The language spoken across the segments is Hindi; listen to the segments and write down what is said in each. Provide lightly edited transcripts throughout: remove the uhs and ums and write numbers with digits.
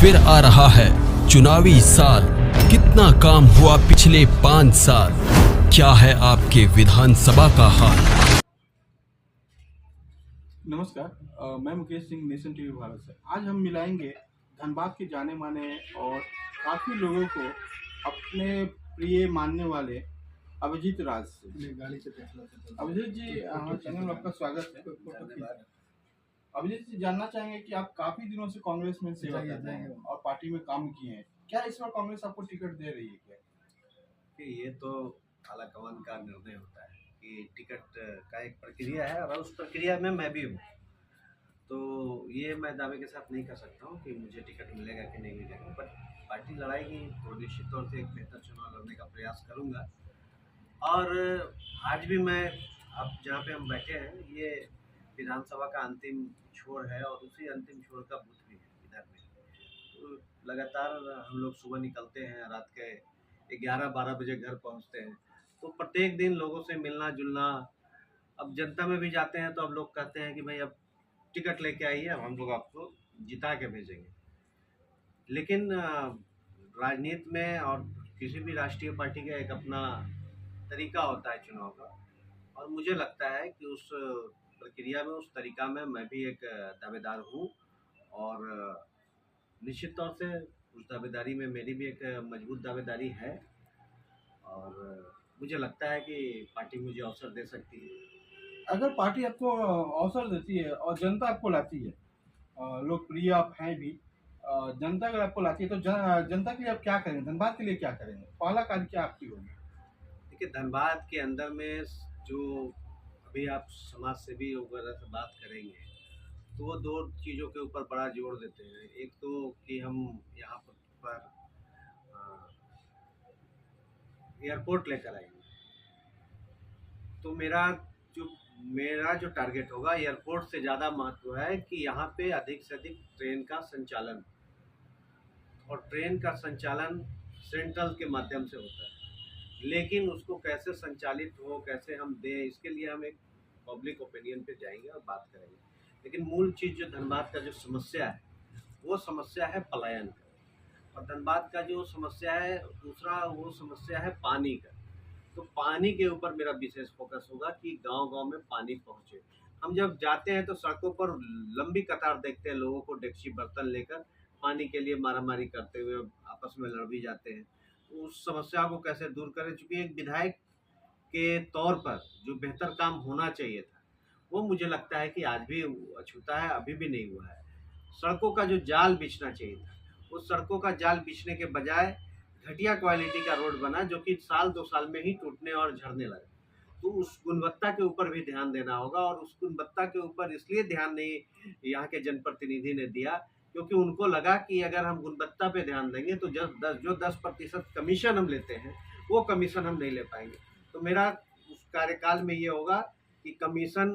फिर आ रहा है चुनावी साल। कितना काम हुआ पिछले 5 साल, क्या है आपके विधानसभा का हाल। नमस्कार, मैं मुकेश सिंह, नेशन टीवी भारत से। आज हम मिलाएंगे धनबाद के जाने माने और काफ़ी लोगों को अपने प्रिय मानने वाले अभिजीत राज से। अभिजीत जी, चैनल में आपका स्वागत है। अभिजीत जी, जानना चाहेंगे कि आप काफ़ी दिनों से कांग्रेस में सेवा कर रहे हैं और पार्टी में काम किए हैं। क्या इस बार कांग्रेस आपको टिकट दे रही है क्या? कि ये तो आलाकमान का निर्णय होता है कि टिकट का एक प्रक्रिया है और उस प्रक्रिया में मैं भी हूँ। तो ये मैं दावे के साथ नहीं कर सकता हूँ कि मुझे टिकट मिलेगा कि नहीं मिलेगा, बट पार्टी लड़ाएगी तो निश्चित तौर से एक बेहतर चुनाव लड़ने का प्रयास करूँगा। और आज भी मैं अब जहाँ पे हम बैठे हैं, ये विधानसभा का अंतिम छोर है और उसी अंतिम छोर का बूथ भी है इधर में। तो लगातार हम लोग सुबह निकलते हैं, रात के 11-12 बजे घर पहुंचते हैं। तो प्रत्येक दिन लोगों से मिलना जुलना। अब जनता में भी जाते हैं तो अब लोग कहते हैं कि भाई अब टिकट लेके आइए, अब हम लोग आपको जिता के भेजेंगे। लेकिन राजनीति में और किसी भी राष्ट्रीय पार्टी का एक अपना तरीका होता है चुनाव का, और मुझे लगता है कि उस प्रक्रिया में, उस तरीका में मैं भी एक दावेदार हूँ। और निश्चित तौर से उस दावेदारी में मेरी भी एक मजबूत दावेदारी है और मुझे लगता है कि पार्टी मुझे अवसर दे सकती है। अगर पार्टी आपको अवसर देती है और जनता आपको लाती है, लोकप्रिय आप हैं भी, जनता अगर आपको लाती है तो जनता के लिए आप क्या करेंगे? धनबाद के लिए क्या करेंगे? पहला कार्य क्या आपकी होगी? देखिए, धनबाद के अंदर में जो अभी आप समाज सेवी वगैरह से बात करेंगे तो वो दो चीज़ों के ऊपर बड़ा जोर देते हैं। एक तो कि हम यहाँ पर एयरपोर्ट लेकर आएंगे। तो मेरा जो टारगेट होगा, एयरपोर्ट से ज़्यादा महत्व है कि यहाँ पे अधिक से अधिक ट्रेन का संचालन, और ट्रेन का संचालन सेंट्रल के माध्यम से होता है। लेकिन उसको कैसे संचालित हो, कैसे हम दें, इसके लिए हम एक पब्लिक ओपिनियन पे जाएंगे और बात करेंगे। लेकिन मूल चीज़ जो धनबाद का जो समस्या है, वो समस्या है पलायन का। और धनबाद का जो समस्या है दूसरा, वो समस्या है पानी का। तो पानी के ऊपर मेरा विशेष फोकस होगा कि गांव-गांव में पानी पहुंचे। हम जब जाते हैं तो सड़कों पर लंबी कतार देखते हैं, लोगों को डेक्ची बर्तन लेकर पानी के लिए मारामारी करते हुए आपस में लड़ भी जाते हैं। तो उस समस्या को कैसे दूर करें, चूँकि एक विधायक के तौर पर जो बेहतर काम होना चाहिए था, वो मुझे लगता है कि आज भी अछूता है, अभी भी नहीं हुआ है। सड़कों का जो जाल बिछना चाहिए था, उस सड़कों का जाल बिछने के बजाय घटिया क्वालिटी का रोड बना, जो कि साल 2 साल में ही टूटने और झड़ने लगा। तो उस गुणवत्ता के ऊपर भी ध्यान देना होगा, और उस गुणवत्ता के ऊपर इसलिए ध्यान नहीं यहाँ के जनप्रतिनिधि ने दिया क्योंकि उनको लगा कि अगर हम गुणवत्ता पे ध्यान देंगे तो जो 10% कमीशन हम लेते हैं, वो कमीशन हम नहीं ले पाएंगे। तो मेरा उस कार्यकाल में ये होगा कि कमीशन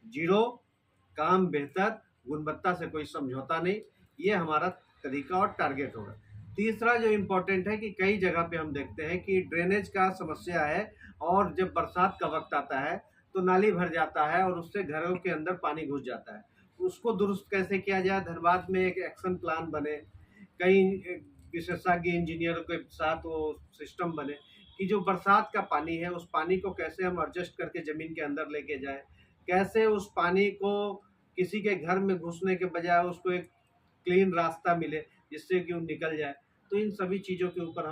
जीरो, काम बेहतर, गुणवत्ता से कोई समझौता नहीं, ये हमारा तरीका और टारगेट होगा। तीसरा जो इम्पोर्टेंट है कि कई जगह पे हम देखते हैं कि ड्रेनेज का समस्या है, और जब बरसात का वक्त आता है तो नाली भर जाता है और उससे घरों के अंदर पानी घुस जाता है। उसको दुरुस्त कैसे किया जाए, धनबाद में एक एक्शन प्लान बने, कई विशेषज्ञ इंजीनियरों के साथ वो सिस्टम बने कि जो बरसात का पानी है, उस पानी को कैसे हम एडजस्ट करके ज़मीन के अंदर लेके जाएं, कैसे उस पानी को किसी के घर में घुसने के बजाय उसको एक क्लीन रास्ता मिले जिससे कि वो निकल जाए। तो इन सभी चीज़ों के ऊपर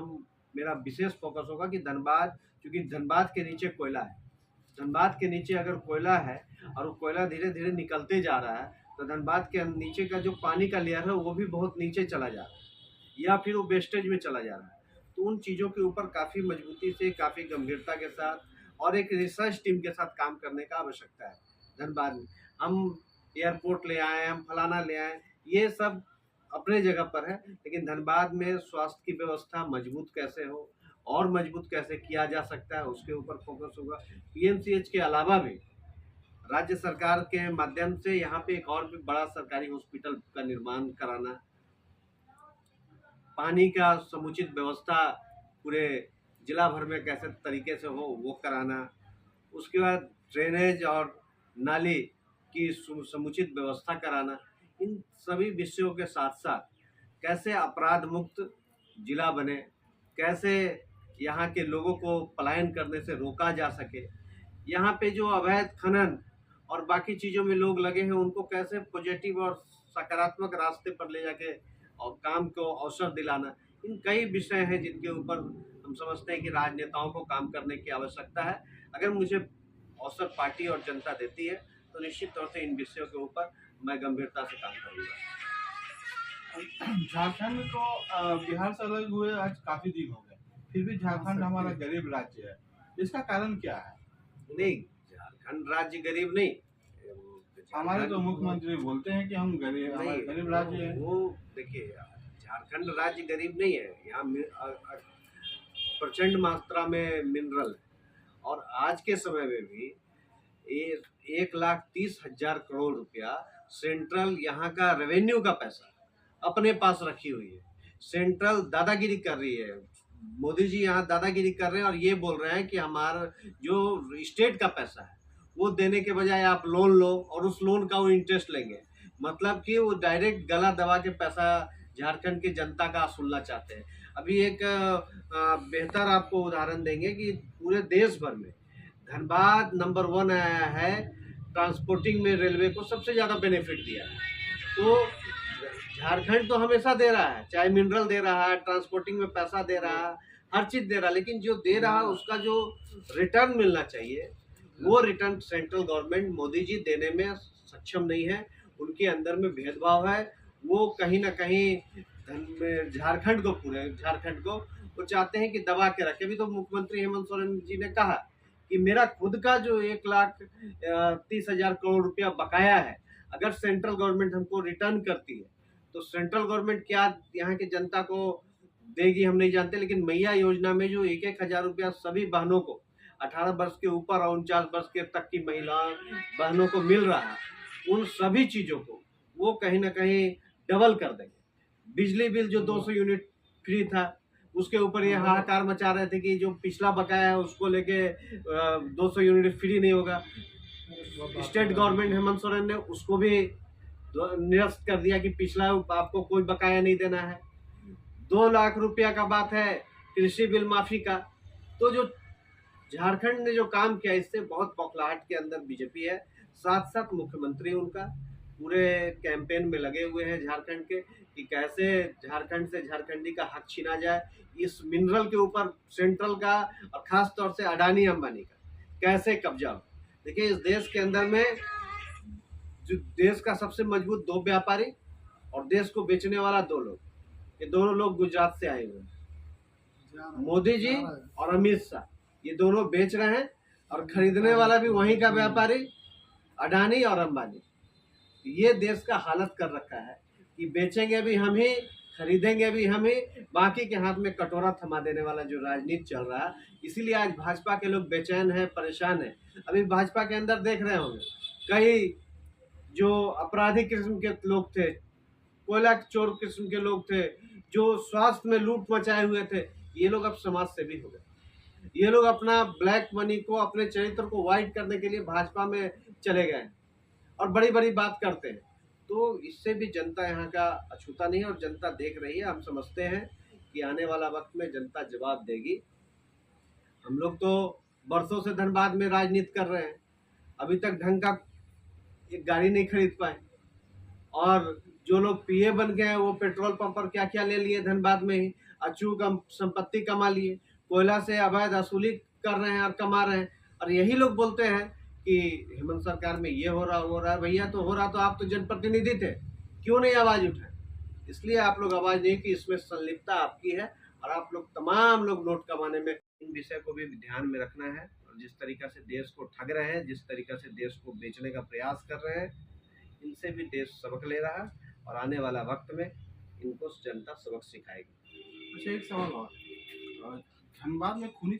मेरा विशेष फोकस होगा कि धनबाद, क्योंकि धनबाद के नीचे कोयला है, धनबाद के नीचे अगर कोयला है और वो कोयला धीरे धीरे निकलते जा रहा है, तो धनबाद के नीचे का जो पानी का लेयर है वो भी बहुत नीचे चला जा रहा है, या फिर वो वेस्टेज में चला जा रहा है। तो उन चीज़ों के ऊपर काफ़ी मजबूती से, काफ़ी गंभीरता के साथ और एक रिसर्च टीम के साथ काम करने का आवश्यकता है। धनबाद में हम एयरपोर्ट ले आए, हम फलाना ले आए, ये सब अपने जगह पर है, लेकिन धनबाद में स्वास्थ्य की व्यवस्था मजबूत कैसे हो और मजबूत कैसे किया जा सकता है, उसके ऊपर फोकस होगा। पीएमसीएच के अलावा भी राज्य सरकार के माध्यम से यहाँ पे एक और भी बड़ा सरकारी हॉस्पिटल का निर्माण कराना, पानी का समुचित व्यवस्था पूरे जिला भर में कैसे तरीके से हो वो कराना, उसके बाद ड्रेनेज और नाली की समुचित व्यवस्था कराना। इन सभी विषयों के साथ साथ कैसे अपराध मुक्त जिला बने, कैसे यहाँ के लोगों को पलायन करने से रोका जा सके, यहाँ पे जो अवैध खनन और बाकी चीज़ों में लोग लगे हैं उनको कैसे पॉजिटिव और सकारात्मक रास्ते पर ले जाके और काम को अवसर दिलाना, इन कई विषय हैं जिनके ऊपर हम समझते हैं कि राजनेताओं को काम करने की आवश्यकता है। अगर मुझे अवसर पार्टी और जनता देती है तो निश्चित तौर से इन विषयों के ऊपर मैं गंभीरता से काम करूँगा। झारखंड को बिहार से अलग हुए आज काफी दिन हो गए, फिर भी झारखंड हमारा गरीब राज्य है, इसका कारण क्या है? नहीं, झारखंड राज्य गरीब नहीं, हमारे तो मुख्यमंत्री बोलते हैं कि हम गरीब राज्य है। वो देखिए, झारखंड राज्य गरीब नहीं है, यहाँ प्रचंड मात्रा में मिनरल है और आज के समय में भी 1,30,000 करोड़ रुपया सेंट्रल यहाँ का रेवेन्यू का पैसा अपने पास रखी हुई है। सेंट्रल दादागिरी कर रही है, मोदी जी यहाँ दादागिरी कर रहे हैं और ये बोल रहे हैं कि हमारा जो स्टेट का पैसा है वो देने के बजाय आप लोन लो और उस लोन का वो इंटरेस्ट लेंगे, मतलब कि वो डायरेक्ट गला दबा के पैसा झारखंड की जनता का सुनना चाहते हैं। अभी एक बेहतर आपको उदाहरण देंगे कि पूरे देश भर में धनबाद नंबर 1 आया है, ट्रांसपोर्टिंग में रेलवे को सबसे ज़्यादा बेनिफिट दिया है। तो झारखंड तो हमेशा दे रहा है, चाहे मिनरल दे रहा है, ट्रांसपोर्टिंग में पैसा दे रहा है, हर चीज़ दे रहा है, लेकिन जो दे रहा है उसका जो रिटर्न मिलना चाहिए वो return central government Modi ji देने में सक्षम नहीं है। उनके अंदर में भेदभाव है, वो कहीं ना कहीं झारखंड को, पूरे झारखंड को वो चाहते हैं कि दबा के रखे। अभी तो मुख्यमंत्री हेमंत सोरेन जी ने कहा कि मेरा खुद का जो 1,30,000 करोड़ रुपया बकाया है, अगर सेंट्रल गवर्नमेंट हमको रिटर्न करती है तो सेंट्रल गवर्नमेंट क्या यहाँ की जनता को देगी हम नहीं जानते, लेकिन मैया योजना में जो 1,000 रुपया सभी बहनों को 18 वर्ष के ऊपर और 49 वर्ष के तक की महिला बहनों को मिल रहा है, उन सभी चीज़ों को वो कहीं ना कहीं डबल कर देंगे। बिजली बिल जो 200 यूनिट फ्री था उसके ऊपर ये हाहाकार मचा रहे थे कि जो पिछला बकाया है उसको लेके 200 यूनिट फ्री नहीं होगा। स्टेट गवर्नमेंट हेमंत सोरेन ने उसको भी निरस्त कर दिया कि पिछला आपको कोई बकाया नहीं देना है। 2 लाख रुपया का बात है कृषि बिल माफी का। तो जो झारखंड ने जो काम किया इससे बहुत बौखलाहट के अंदर बीजेपी है, साथ साथ मुख्यमंत्री उनका पूरे कैंपेन में लगे हुए हैं झारखंड के कि कैसे झारखंड से झारखंडी का हक छीना जाए। इस मिनरल के ऊपर सेंट्रल का और खास तौर से अडानी अंबानी का कैसे कब्जा हो। देखिए, इस देश के अंदर में जो देश का सबसे मजबूत 2 व्यापारी और देश को बेचने वाला 2 लोग, ये दोनों लोग गुजरात से आए हुए हैं, मोदी जी और अमित शाह, ये दोनों बेच रहे हैं और खरीदने वाला भी वहीं का व्यापारी अडानी और अंबानी। ये देश का हालत कर रखा है कि बेचेंगे भी हम ही, खरीदेंगे भी हम ही, बाकी के हाथ में कटोरा थमा देने वाला जो राजनीति चल रहा है। इसीलिए आज भाजपा के लोग बेचैन हैं, परेशान हैं। अभी भाजपा के अंदर देख रहे होंगे कई जो अपराधी किस्म के लोग थे, कोयला चोर किस्म के लोग थे, जो स्वास्थ्य में लूट मचाए हुए थे, ये लोग अब समाज सेवी हो गए। ये लोग अपना ब्लैक मनी को, अपने चरित्र को वाइट करने के लिए भाजपा में चले गए और बड़ी बड़ी बात करते हैं। तो इससे भी जनता यहाँ का अछूता नहीं है और जनता देख रही है। हम समझते हैं कि आने वाला वक्त में जनता जवाब देगी। हम लोग तो बरसों से धनबाद में राजनीति कर रहे हैं, अभी तक ढंग का एक गाड़ी नहीं खरीद पाए, और जो लोग पीए बन गए हैं वो पेट्रोल पंप पर क्या क्या ले लिए धनबाद में ही, अचूक संपत्ति कमा लिए, कोयला से अवैध वसूली कर रहे हैं और कमा रहे हैं। और यही लोग बोलते हैं कि हेमंत सरकार में ये हो रहा है। भैया तो हो रहा तो आप तो जनप्रतिनिधि थे, क्यों नहीं आवाज़ उठाए? इसलिए आप लोग आवाज़ नहीं की, इसमें संलिप्तता आपकी है और आप लोग तमाम लोग नोट कमाने में। इन विषय को भी ध्यान में रखना है और जिस तरीका से देश को ठग रहे हैं, जिस तरीका से देश को बेचने का प्रयास कर रहे हैं, इनसे भी देश सबक ले रहा है और आने वाला वक्त में इनको जनता सबक सिखाएगी। अच्छा, एक सवाल और, धनबाद में खूनी